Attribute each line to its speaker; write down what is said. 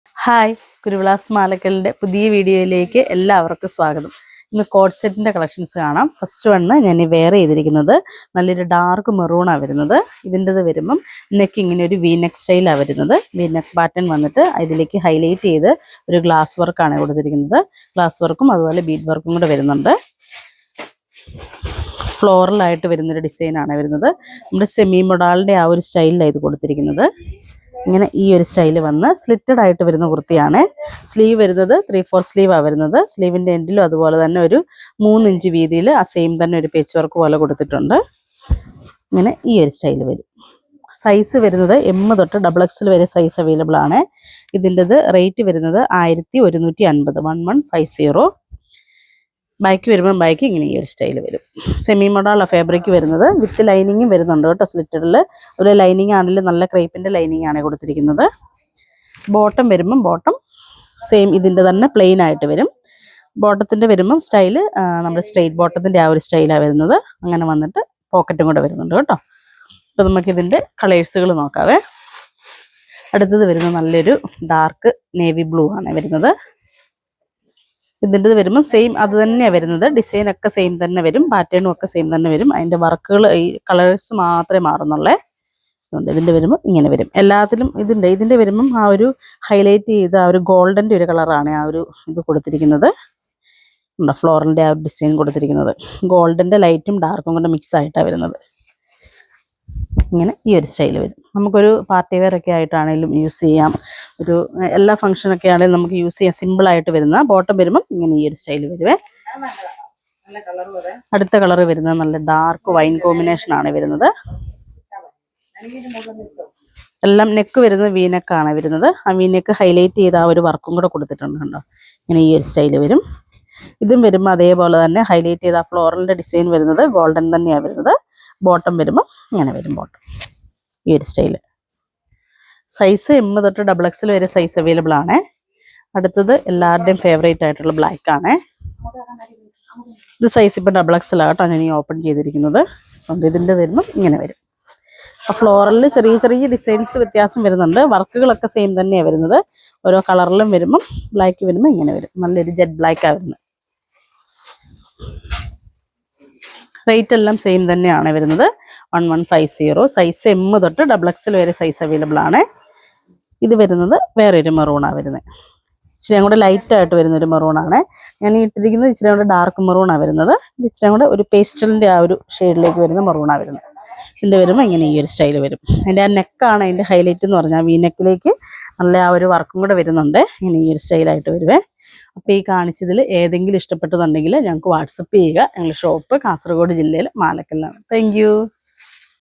Speaker 1: Hi, കുരുവിളാസ് മാലക്കലിൻ്റെ പുതിയ വീഡിയോയിലേക്ക് എല്ലാവർക്കും സ്വാഗതം. ഇന്ന് കോഡ് സെറ്റിൻ്റെ കളക്ഷൻസ് കാണാം. ഫസ്റ്റ് വണ്ണ് ഞാൻ വെയർ ചെയ്തിരിക്കുന്നത് നല്ലൊരു ഡാർക്ക് മെറൂണാണ് വരുന്നത്. ഇതിൻ്റെത് വരുമ്പം നെക്ക് ഇങ്ങനെ ഒരു വി നെക്ക് സ്റ്റൈലാണ് വരുന്നത്. വി നെക്ക് പാറ്റേൺ വന്നിട്ട് ഇതിലേക്ക് ഹൈലൈറ്റ് ചെയ്ത് ഒരു ഗ്ലാസ് വർക്കാണ് കൊടുത്തിരിക്കുന്നത്. ഗ്ലാസ് വർക്കും അതുപോലെ ബീഡ് വർക്കും കൂടെ വരുന്നുണ്ട്. ഫ്ലോറലായിട്ട് വരുന്നൊരു ഡിസൈനാണ് വരുന്നത്. നമ്മുടെ സെമി മൊഡാളിൻ്റെ ആ ഒരു സ്റ്റൈലിലാണ് ഇത് കൊടുത്തിരിക്കുന്നത്. ഇങ്ങനെ ഈ ഒരു സ്റ്റൈല് വന്ന് സ്ലിറ്റഡ് ആയിട്ട് വരുന്ന കുർത്തിയാണ്. സ്ലീവ് വരുന്നത് 3/4 സ്ലീവാണ് വരുന്നത്. സ്ലീവിൻ്റെ എൻഡിലും അതുപോലെ തന്നെ ഒരു 3 ഇഞ്ച് വീതിയിൽ ആ സെയിം തന്നെ ഒരു പേച്ച് വർക്ക് പോലെ കൊടുത്തിട്ടുണ്ട്. ഇങ്ങനെ ഈ ഒരു സ്റ്റൈല് വരും. സൈസ് വരുന്നത് M തൊട്ട് XXL വരെ സൈസ് അവൈലബിൾ ആണ്. ഇതിൻ്റെത് റേറ്റ് വരുന്നത് 1150 1150. ബാക്ക് വരുമ്പോൾ ബാക്ക് ഇങ്ങനെ ഈ ഒരു സ്റ്റൈല് വരും. സെമി മോഡാള ഫാബ്രിക് വരുന്നത് വിത്ത് ലൈനിങ്ങും വരുന്നുണ്ട് കേട്ടോ. സ്ലിറ്റഡിൽ ഒരു ലൈനിങ് ആണെങ്കിലും നല്ല ക്രേപ്പിൻ്റെ ലൈനിങ് ആണ് കൊടുത്തിരിക്കുന്നത്. ബോട്ടം വരുമ്പം ബോട്ടം സെയിം ഇതിൻ്റെ തന്നെ പ്ലെയിൻ ആയിട്ട് വരും. ബോട്ടത്തിൻ്റെ വരുമ്പം സ്റ്റൈല് നമ്മുടെ സ്ട്രെയിറ്റ് ബോട്ടത്തിൻ്റെ ആ ഒരു സ്റ്റൈലാണ് വരുന്നത്. അങ്ങനെ വന്നിട്ട് പോക്കറ്റും കൂടെ വരുന്നുണ്ട് കേട്ടോ. അപ്പോൾ നമുക്കിതിൻ്റെ കളേഴ്സുകൾ നോക്കാവേ. അടുത്തത് വരുന്നത് നല്ലൊരു ഡാർക്ക് നേവി ബ്ലൂ ആണ് വരുന്നത്. ഇതിൻ്റെ വരുമ്പോൾ സെയിം അത് തന്നെയാണ് വരുന്നത്. ഡിസൈനൊക്കെ സെയിം തന്നെ വരും, പാറ്റേണും ഒക്കെ സെയിം തന്നെ വരും. അതിൻ്റെ വർക്കുകൾ ഈ കളേഴ്സ് മാത്രമേ മാറുന്നുള്ളേ. അതുകൊണ്ട് ഇതിൻ്റെ വരുമ്പോൾ ഇങ്ങനെ വരും. എല്ലാത്തിലും ഇതിൻ്റെ വരുമ്പം ആ ഒരു ഹൈലൈറ്റ് ചെയ്ത ആ ഒരു ഗോൾഡൻ്റെ ഒരു കളറാണ് ആ ഒരു ഇത് കൊടുത്തിരിക്കുന്നത്. ഫ്ലോറലിൻ്റെ ആ ഒരു ഡിസൈൻ കൊടുത്തിരിക്കുന്നത് ഗോൾഡൻ്റെ ലൈറ്റും ഡാർക്കും കൊണ്ട് മിക്സ് ആയിട്ടാണ് വരുന്നത്. ഇങ്ങനെ ഈ ഒരു സ്റ്റൈൽ വരും. നമുക്കൊരു പാർട്ടി വെയർ ഒക്കെ ആയിട്ടാണെങ്കിലും യൂസ് ചെയ്യാം. ഒരു എല്ലാ ഫംഗ്ഷനൊക്കെ ആണെങ്കിലും നമുക്ക് യൂസ് ചെയ്യാം. സിമ്പിളായിട്ട് വരുന്ന ബോട്ടം വരുമ്പം ഇങ്ങനെ ഈ ഒരു സ്റ്റൈൽ വരുവേ. അടുത്ത കളർ വരുന്നത് നല്ല ഡാർക്ക് വൈൻ കോമ്പിനേഷൻ ആണ് വരുന്നത്. എല്ലാം നെക്ക് വരുന്നത് വീനെക്കാണ് വരുന്നത്. ആ വീനെക്ക് ഹൈലൈറ്റ് ചെയ്ത ആ ഒരു വർക്കും കൂടെ കൊടുത്തിട്ടുണ്ട് കണ്ടോ. ഇങ്ങനെ ഈ ഒരു സ്റ്റൈൽ വരും. ഇതും വരുമ്പോൾ അതേപോലെ തന്നെ ഹൈലൈറ്റ് ചെയ്ത ഫ്ലോറലിൻ്റെ ഡിസൈൻ വരുന്നത് ഗോൾഡൻ തന്നെയാണ് വരുന്നത്. ബോട്ടം വരുമ്പോൾ ഇങ്ങനെ വരും. ബോട്ടം ഈ ഒരു സ്റ്റൈല്. സൈസ് M തൊട്ട് XXL വരെ സൈസ് അവൈലബിൾ ആണ്. അടുത്തത് എല്ലാവരുടെയും ഫേവറേറ്റ് ആയിട്ടുള്ള ബ്ലാക്ക് ആണ്. ഇത് സൈസ് ഇപ്പം XXL ആട്ടോ ഞാൻ ഈ ഓപ്പൺ ചെയ്തിരിക്കുന്നത്. അതുകൊണ്ട് ഇതിൻ്റെ വരുമ്പോൾ ഇങ്ങനെ വരും. ആ ഫ്ലോറലിൽ ചെറിയ ചെറിയ ഡിസൈൻസ് വ്യത്യാസം വരുന്നുണ്ട്. വർക്കുകളൊക്കെ സെയിം തന്നെയാണ് വരുന്നത്. ഓരോ കളറിലും വരുമ്പം ബ്ലാക്ക് വരുമ്പോൾ ഇങ്ങനെ വരും. നല്ലൊരു ജെറ്റ് ബ്ലാക്കാണ് വരുന്നത്. റേറ്റ് എല്ലാം സെയിം തന്നെയാണ് വരുന്നത്. 1150. സൈസ് M തൊട്ട് XXL വരെ സൈസ് അവൈലബിൾ ആണ്. ഇത് വരുന്നത് വേറൊരു മെറൂണാണ് വരുന്നത്. ഇച്ചിരി കൂടെ ലൈറ്റായിട്ട് വരുന്നൊരു മെറൂണാണ്. ഞാൻ ഇട്ടിരിക്കുന്നത് ഇച്ചിരി കൂടെ ഡാർക്ക് മെറൂണാണ് വരുന്നത്. ഇച്ചിരി കൂടെ ഒരു പേസ്റ്റലിൻ്റെ ആ ഒരു ഷെയ്ഡിലേക്ക് വരുന്ന മെറൂണാണ് വരുന്നത്. ഇതിൻ്റെ വരുമ്പോൾ ഇങ്ങനെ ഈ ഒരു സ്റ്റൈൽ വരും. അതിൻ്റെ ആ നെക്കാണ് അതിൻ്റെ ഹൈലൈറ്റ് എന്ന് പറഞ്ഞാൽ വി നെക്കിലേക്ക് നല്ല ആ ഒരു വർക്കും കൂടെ വരുന്നുണ്ട്. ഇങ്ങനെ ഈ ഒരു സ്റ്റൈലായിട്ട് വരുവേ. അപ്പോൾ ഈ കാണിച്ചതിൽ ഏതെങ്കിലും ഇഷ്ടപ്പെട്ടതുണ്ടെങ്കിൽ ഞങ്ങൾക്ക് വാട്സപ്പ് ചെയ്യുക. ഞങ്ങളുടെ ഷോപ്പ് കാസർഗോഡ് ജില്ലയിൽ മാലക്കലിലാണ്. Thank you.